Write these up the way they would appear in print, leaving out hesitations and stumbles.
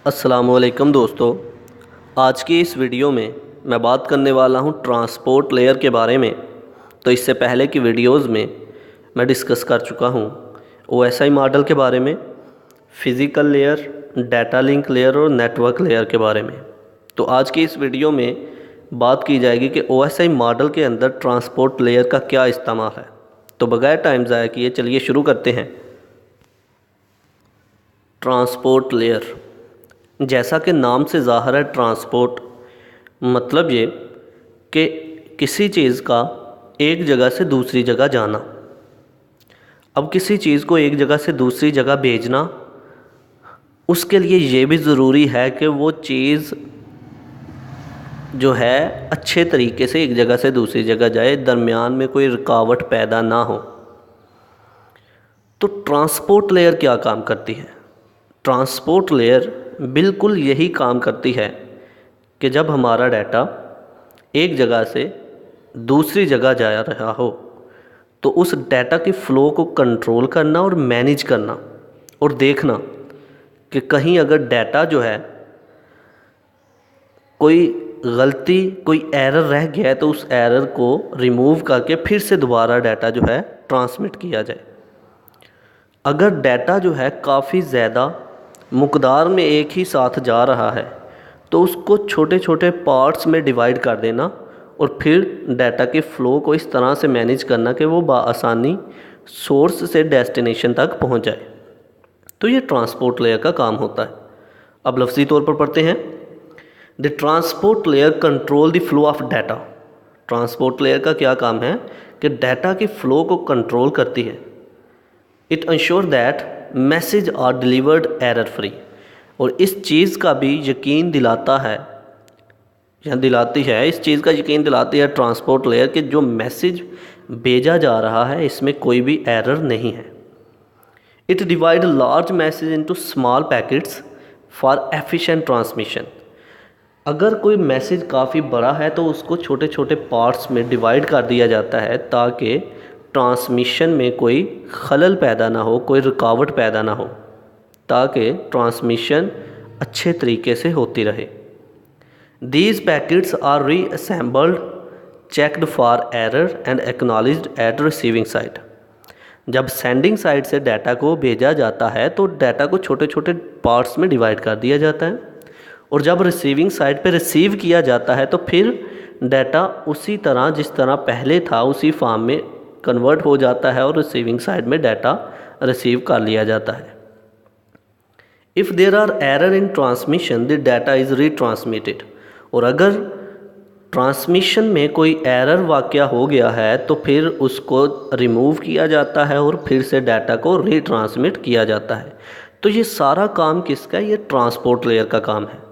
अस्सलामुअलैकुम दोस्तों। आज की इस वीडियो में मैं बात करने वाला हूं ट्रांसपोर्ट लेयर के बारे में। तो इससे पहले की वीडियोस में मैं डिस्कस कर चुका हूं ओएसआई मॉडल के बारे में, physical layer, data link layer और नेटवर्क लेयर के बारे में। तो आज की इस वीडियो में बात की जाएगी कि ओएसआई मॉडल के अंदर ट्रांसपोर्ट लेयर का क्या इस्तेमाल है। तो बगैर टाइम ज़ाया किए चलिए शुरू करते हैं। ट्रांसपोर्ट लेयर, जैसा कि नाम से ज़ाहिर है, ट्रांसपोर्ट मतलब ये कि किसी चीज़ का एक जगह से दूसरी जगह जाना। अब किसी चीज़ को एक जगह से दूसरी जगह भेजना, उसके लिए ये भी ज़रूरी है कि वो चीज़ जो है अच्छे तरीके से एक जगह से दूसरी जगह जाए, दरमियान में कोई रुकावट पैदा ना हो। तो ट्रांसपोर्ट लेयर क्या काम करती है? ट्रांसपोर्ट लेयर बिल्कुल यही काम करती है कि जब हमारा डाटा एक जगह से दूसरी जगह जा रहा हो तो उस डाटा के फ़्लो को कंट्रोल करना और मैनेज करना और देखना कि कहीं अगर डाटा जो है कोई गलती, कोई एरर रह गया है तो उस एरर को रिमूव करके फिर से दोबारा डाटा जो है ट्रांसमिट किया जाए। अगर डाटा जो है काफ़ी ज़्यादा मकदार में एक ही साथ जा रहा है तो उसको छोटे छोटे पार्ट्स में डिवाइड कर देना और फिर डाटा के फ़्लो को इस तरह से मैनेज करना कि वो बआसानी सोर्स से डेस्टिनेशन तक पहुंच जाए। तो ये ट्रांसपोर्ट लेयर का काम होता है। अब लफ्ज़ी तौर पर पढ़ते हैं। The transport layer control the flow of data. Transport layer का क्या काम है कि डाटा के फ़्लो को कंट्रोल करती है। It ensure that message are delivered error free. और इस चीज़ का भी यकीन दिलाता है या दिलाती है, इस चीज़ का यकीन दिलाती है ट्रांसपोर्ट लेयर कि जो मैसेज भेजा जा रहा है इसमें कोई भी एरर नहीं है। It divide large message into small packets for efficient transmission. अगर कोई मैसेज काफ़ी बड़ा है तो उसको छोटे छोटे पार्ट्स में डिवाइड कर दिया जाता है ताकि ट्रांसमिशन में कोई खलल पैदा ना हो, कोई रुकावट पैदा ना हो, ताकि ट्रांसमिशन अच्छे तरीके से होती रहे। These packets are reassembled, checked for error and acknowledged at receiving side। जब सेंडिंग साइड से डाटा को भेजा जाता है तो डाटा को छोटे छोटे पार्ट्स में डिवाइड कर दिया जाता है और जब रिसीविंग साइड पे रिसीव किया जाता है तो फिर डाटा उसी तरह जिस तरह पहले था उसी फॉर्म में कन्वर्ट हो जाता है और रिसीविंग साइड में डाटा रिसीव कर लिया जाता है। If there are error in transmission the data is retransmitted. और अगर ट्रांसमिशन में कोई एरर वाक़या हो गया है तो फिर उसको रिमूव किया जाता है और फिर से डाटा को रीट्रांसमिट किया जाता है। तो ये सारा काम किसका है? ये ट्रांसपोर्ट लेयर का काम है।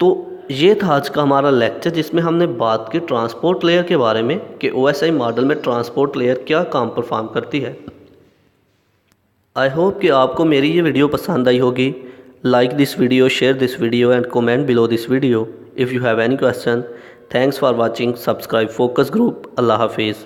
तो ये था आज का हमारा लेक्चर जिसमें हमने बात की ट्रांसपोर्ट लेयर के बारे में कि ओएसआई मॉडल में ट्रांसपोर्ट लेयर क्या काम परफॉर्म करती है। आई होप कि आपको मेरी ये वीडियो पसंद आई होगी। Like this video, share this video and comment below this video if you have any question. Thanks for watching. Subscribe focus group. अल्लाह हाफिज़।